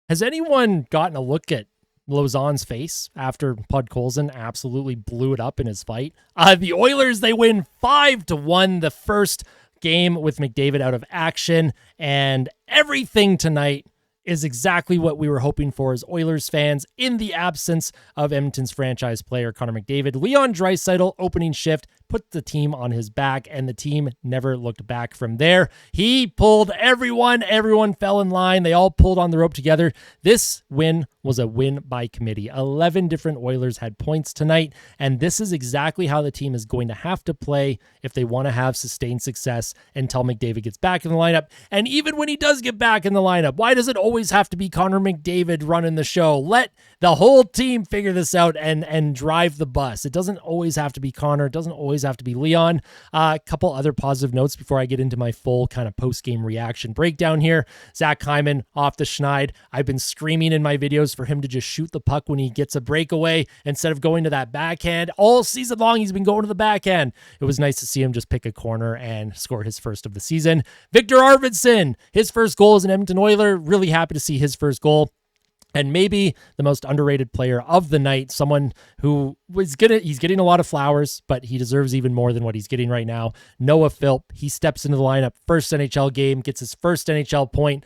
Has anyone gotten a look at Lausanne's face after Podkolzin absolutely blew it up in his fight? The Oilers, they win 5-1 the first game with McDavid out of action, and everything tonight is exactly what we were hoping for as Oilers fans in the absence of Edmonton's franchise player Connor McDavid. Leon Draisaitl opening shift put the team on his back, and the team never looked back from there. He pulled everyone fell in line. They all pulled on the rope together. This win was a win by committee. 11 different Oilers had points tonight, and this is exactly how the team is going to have to play if they want to have sustained success until McDavid gets back in the lineup. And even when he does get back in the lineup, why does it always have to be Connor McDavid running the show? Let the whole team figure this out and drive the bus. It doesn't always have to be Connor. It doesn't always have to be Leon. A couple other positive notes before I get into my full kind of post-game reaction breakdown here. Zach Hyman off the schneid. I've been screaming in my videos for him to just shoot the puck when he gets a breakaway instead of going to that backhand. All season long, he's been going to the backhand. It was nice to see him just pick a corner and score his first of the season. Viktor Arvidsson, his first goal as an Edmonton Oiler. Really happy to see his first goal. And maybe the most underrated player of the night, someone who he's getting a lot of flowers, but he deserves even more than what he's getting right now. Noah Philp, he steps into the lineup, first NHL game, gets his first NHL point,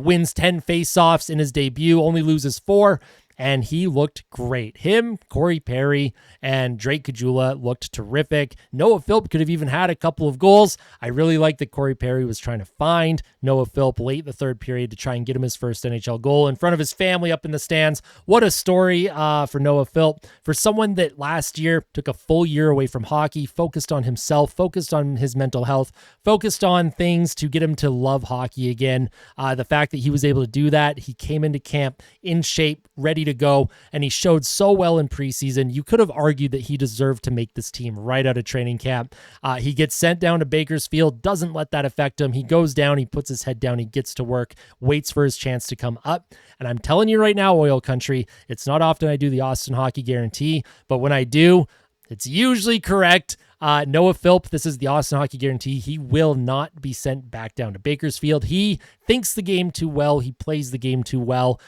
wins 10 faceoffs in his debut, only loses 4. And he looked great. Him, Corey Perry, and Drake Caggiula looked terrific. Noah Philp could have even had a couple of goals. I really like that Corey Perry was trying to find Noah Philp late in the third period to try and get him his first NHL goal in front of his family up in the stands. What a story for Noah Philp. For someone that last year took a full year away from hockey, focused on himself, focused on his mental health, focused on things to get him to love hockey again. The fact that he was able to do that, he came into camp in shape, ready to go, and he showed so well in preseason. You could have argued that he deserved to make this team right out of training camp. He gets sent down to Bakersfield, doesn't let that affect him. He goes down, he puts his head down, he gets to work, waits for his chance to come up. And I'm telling you right now, Oil Country, it's not often I do the Austin Hockey Guarantee, but when I do, it's usually correct. Noah Philp, this is the Austin Hockey Guarantee. He will not be sent back down to Bakersfield. He thinks the game too well. He plays the game too well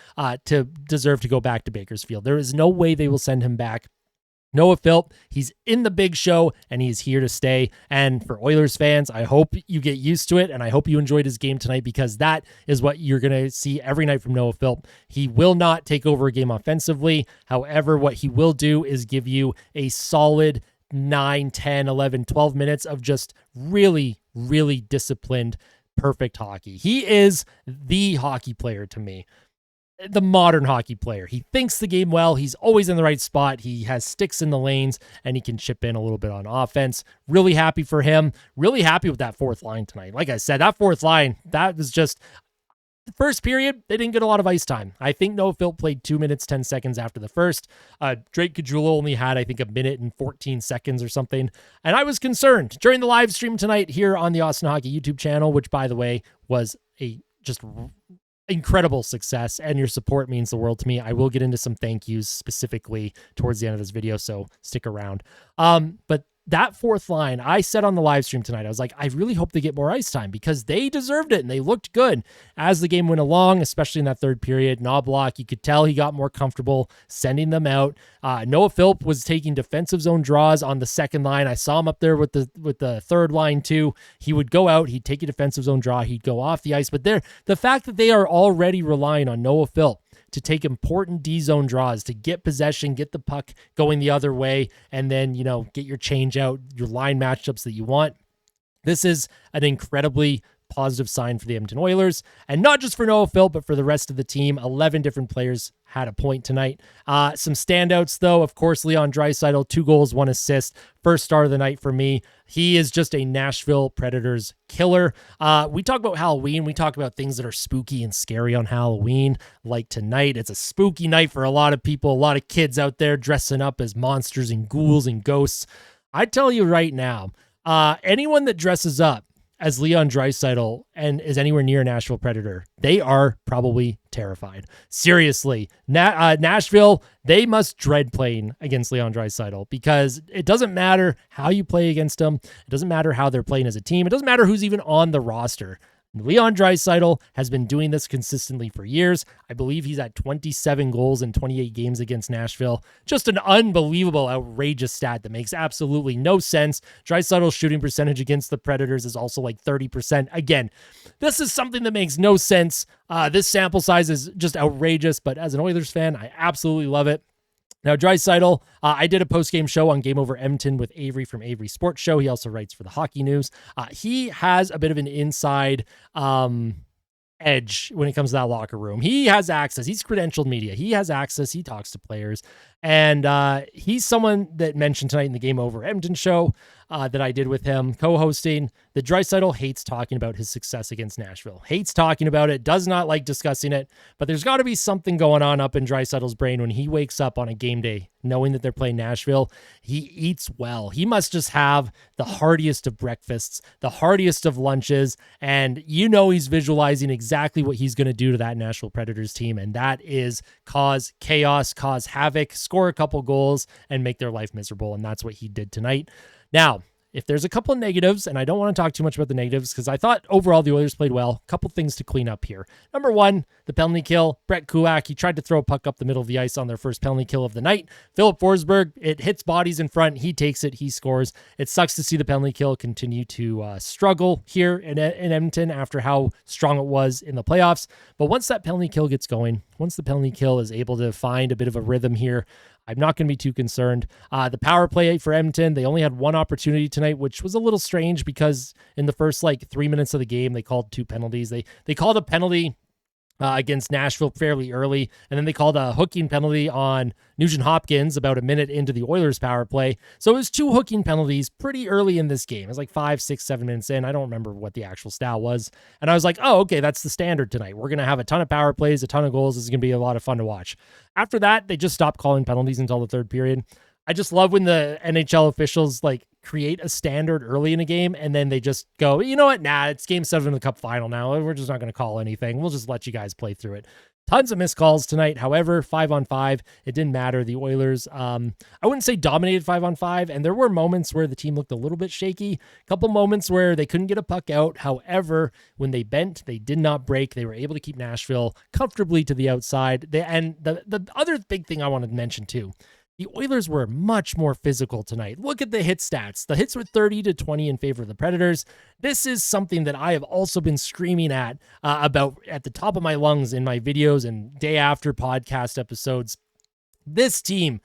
to deserve to go back to Bakersfield. There is no way they will send him back. Noah Philp, he's in the big show, and he's here to stay. And for Oilers fans, I hope you get used to it, and I hope you enjoyed his game tonight, because that is what you're going to see every night from Noah Philp. He will not take over a game offensively. However, what he will do is give you a solid 9, 10, 11, 12 minutes of just really, really disciplined, perfect hockey. He is the hockey player to me. The modern hockey player. He thinks the game well. He's always in the right spot. He has sticks in the lanes, and he can chip in a little bit on offense. Really happy for him. Really happy with that fourth line tonight. Like I said, that fourth line, that was just... The first period, they didn't get a lot of ice time. I think Noah Philp played 2 minutes, 10 seconds after the first. Drake Caggiula only had, I think, 1 minute and 14 seconds or something. And I was concerned during the live stream tonight here on the Austin Hockey YouTube channel, which, by the way, was a just incredible success, and your support means the world to me. I will get into some thank yous specifically towards the end of this video, so stick around. But that fourth line, I said on the live stream tonight, I was like, I really hope they get more ice time, because they deserved it and they looked good as the game went along, especially in that third period. Knobloch, you could tell he got more comfortable sending them out. Noah Philp was taking defensive zone draws on the second line. I saw him up there with the third line too. He would go out, he'd take a defensive zone draw, he'd go off the ice. But the fact that they are already relying on Noah Philp to take important D-zone draws, to get possession, get the puck going the other way, and then, get your change out, your line matchups that you want. This is an incredibly positive sign for the Edmonton Oilers, and not just for Noah Philp, but for the rest of the team. 11 different players had a point tonight. Some standouts, though, of course, Leon Draisaitl, 2 goals, 1 assist, first star of the night for me. He is just a Nashville Predators killer. We talk about Halloween. We talk about things that are spooky and scary on Halloween. Like tonight, it's a spooky night for a lot of people, a lot of kids out there dressing up as monsters and ghouls and ghosts. I tell you right now, anyone that dresses up as Leon Draisaitl and is anywhere near a Nashville Predator, they are probably terrified. Seriously, Nashville, they must dread playing against Leon Draisaitl, because it doesn't matter how you play against them. It doesn't matter how they're playing as a team. It doesn't matter who's even on the roster. Leon Draisaitl has been doing this consistently for years. I believe he's at 27 goals in 28 games against Nashville. Just an unbelievable, outrageous stat that makes absolutely no sense. Draisaitl's shooting percentage against the Predators is also like 30%. Again, this is something that makes no sense. This sample size is just outrageous, but as an Oilers fan, I absolutely love it. Now, Draisaitl, I did a post-game show on Game Over Edmonton with Avery from Avery Sports Show. He also writes for the Hockey News. He has a bit of an inside edge when it comes to that locker room. He has access. He's credentialed media. He has access. He talks to players. And he's someone that mentioned tonight in the Game Over Edmonton show that I did with him, co-hosting, that Draisaitl hates talking about his success against Nashville. Hates talking about it, does not like discussing it, but there's got to be something going on up in Draisaitl's brain when he wakes up on a game day knowing that they're playing Nashville. He eats well. He must just have the heartiest of breakfasts, the heartiest of lunches, and you know he's visualizing exactly what he's going to do to that Nashville Predators team, and that is cause chaos, cause havoc, score a couple goals, and make their life miserable, and that's what he did tonight. Now, if there's a couple of negatives, and I don't want to talk too much about the negatives because I thought overall the Oilers played well, a couple things to clean up here. Number one, the penalty kill. Brett Kulak, he tried to throw a puck up the middle of the ice on their first penalty kill of the night. Philip Forsberg, it hits bodies in front. He takes it. He scores. It sucks to see the penalty kill continue to struggle here in Edmonton after how strong it was in the playoffs. But once that penalty kill gets going, once the penalty kill is able to find a bit of a rhythm here, I'm not going to be too concerned. The power play for Edmonton, they only had one opportunity tonight, which was a little strange because in the first 3 minutes of the game, they called two penalties. They called a penalty against Nashville fairly early, and then they called a hooking penalty on Nugent Hopkins about a minute into the Oilers power play. So it was two hooking penalties pretty early in this game. It was like 5, 6, 7 minutes in. I don't remember what the actual stat was. And I was like, oh, okay, that's the standard tonight. We're going to have a ton of power plays, a ton of goals. This is going to be a lot of fun to watch. After that, they just stopped calling penalties until the third period. I just love when the NHL officials create a standard early in a game and then they just go, you know what? Nah, it's game 7 of the Cup final now. We're just not going to call anything. We'll just let you guys play through it. Tons of missed calls tonight. However, 5-on-5, it didn't matter. The Oilers, I wouldn't say dominated 5-on-5, and there were moments where the team looked a little bit shaky. A couple moments where they couldn't get a puck out. However, when they bent, they did not break. They were able to keep Nashville comfortably to the outside. And the other big thing I wanted to mention too, the Oilers were much more physical tonight. Look at the hit stats. The hits were 30-20 in favor of the Predators. This is something that I have also been screaming about at the top of my lungs in my videos and day after podcast episodes. This team,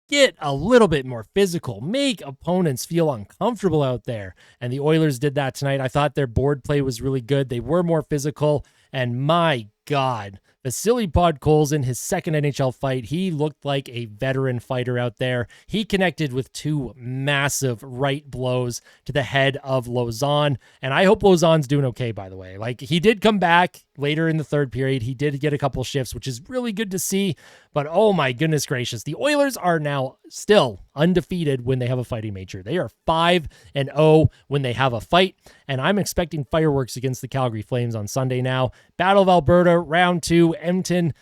get a little bit more physical. Make opponents feel uncomfortable out there. And the Oilers did that tonight. I thought their board play was really good. They were more physical. And my God, Vasily Podkolzin, his second NHL fight, he looked like a veteran fighter out there. He connected with two massive right blows to the head of Lauzon, and I hope Lauzon's doing okay, by the way. He did come back later in the third period. He did get a couple shifts, which is really good to see, but oh my goodness gracious, the Oilers are now still undefeated when they have a fighting major. They are 5-0 when they have a fight, and I'm expecting fireworks against the Calgary Flames on Sunday now. Battle of Alberta, round 2, Edmonton.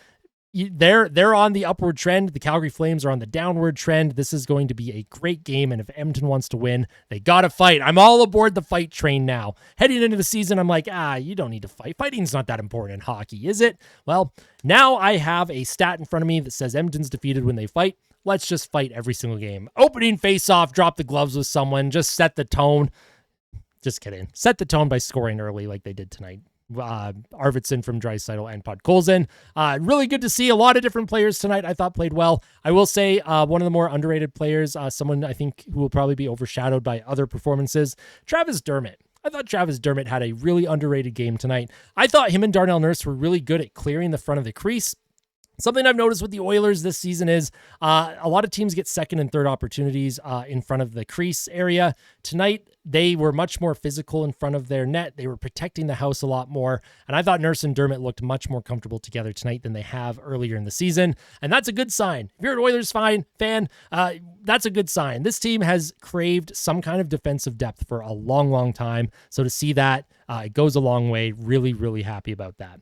They're on the upward trend. The Calgary Flames are on the downward trend. This is going to be a great game, and if Edmonton wants to win, they got to fight. I'm all aboard the fight train now. Heading into the season, I'm like, you don't need to fight. Fighting's not that important in hockey, is it? Well, now I have a stat in front of me that says Edmonton's defeated when they fight. Let's just fight every single game. Opening face-off, drop the gloves with someone, just set the tone. Just kidding. Set the tone by scoring early like they did tonight. Arvidsson from Draisaitl and Podkolzin. Really good to see a lot of different players tonight. I thought played well. I will say one of the more underrated players, someone I think who will probably be overshadowed by other performances, Travis Dermott. I thought Travis Dermott had a really underrated game tonight. I thought him and Darnell Nurse were really good at clearing the front of the crease. Something I've noticed with the Oilers this season is a lot of teams get second and third opportunities in front of the crease area. Tonight, they were much more physical in front of their net. They were protecting the house a lot more. And I thought Nurse and Dermott looked much more comfortable together tonight than they have earlier in the season. And that's a good sign. If you're an Oilers fan, that's a good sign. This team has craved some kind of defensive depth for a long, long time. So to see that, it goes a long way. Really, really happy about that.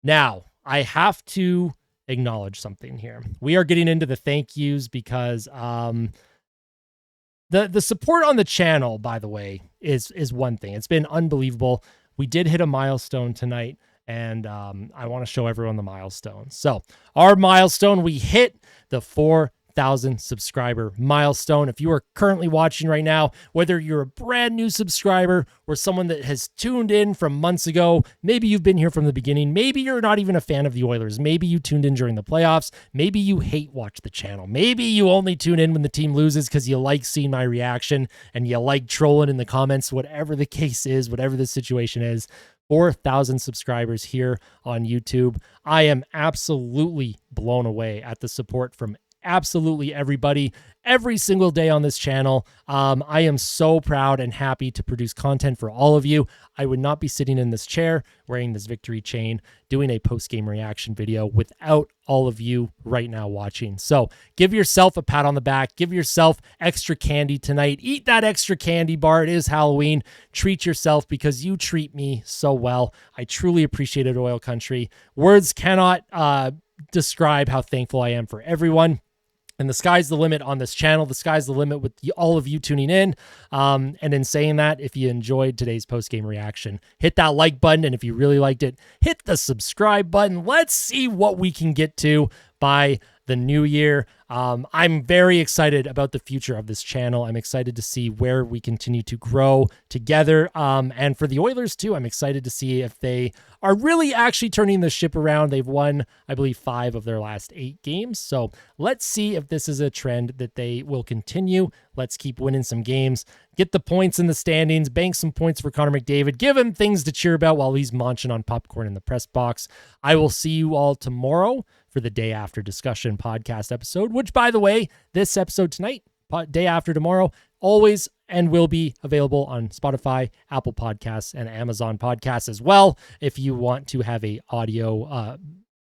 Now, I have to acknowledge something here. We are getting into the thank yous because the support on the channel, by the way, is one thing. It's been unbelievable. we did hit a milestone tonight, and I want to show everyone the milestone. So our milestone, we hit the 4,000 subscriber milestone. If you are currently watching right now, whether you're a brand new subscriber or someone that has tuned in from months ago, maybe you've been here from the beginning, maybe you're not even a fan of the Oilers, maybe you tuned in during the playoffs, maybe you hate watch the channel, maybe you only tune in when the team loses because you like seeing my reaction and you like trolling in the comments, whatever the case is, whatever the situation is. 4,000 subscribers here on YouTube. I am absolutely blown away at the support from absolutely everybody every single day on this channel. I am so proud and happy to produce content for all of you. I would not be sitting in this chair wearing this victory chain doing a post-game reaction video without all of you right now watching. So give yourself a pat on the back. Give yourself extra candy tonight. Eat that extra candy bar. It is Halloween. Treat yourself because you treat me so well. I truly appreciate it, Oil Country. Words cannot describe how thankful I am for everyone. And the sky's the limit on this channel. The sky's the limit with all of you tuning in. And in saying that, if you enjoyed today's post-game reaction, hit that like button. And if you really liked it, hit the subscribe button. Let's see what we can get to by the new year. I'm very excited about the future of this channel. I'm excited to see where we continue to grow together. And for the Oilers too, I'm excited to see if they are really actually turning the ship around. They've won, I believe, 5 of their last 8 games. So let's see if this is a trend that they will continue. Let's keep winning some games, get the points in the standings, bank some points for Connor McDavid, give him things to cheer about while he's munching on popcorn in the press box. I will see you all tomorrow for the Day After Discussion podcast episode, which, by the way, this episode tonight, day after tomorrow, always and will be available on Spotify, Apple Podcasts, and Amazon Podcasts as well. If you want to have a audio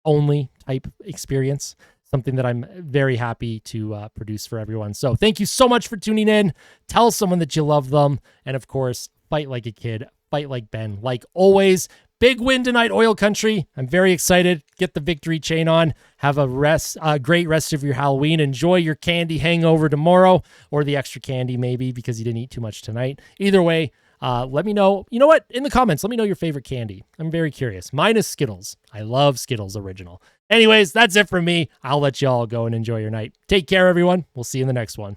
only type experience, something that I'm very happy to produce for everyone. So thank you so much for tuning in. Tell someone that you love them. And of course, fight like a kid, fight like Ben. Like always, big win tonight, Oil Country. I'm very excited. Get the victory chain on. Have a great rest of your Halloween. Enjoy your candy hangover tomorrow, or the extra candy maybe because you didn't eat too much tonight. Either way, let me know. You know what? In the comments, let me know your favorite candy. I'm very curious. Mine is Skittles. I love Skittles Original. Anyways, that's it from me. I'll let you all go and enjoy your night. Take care, everyone. We'll see you in the next one.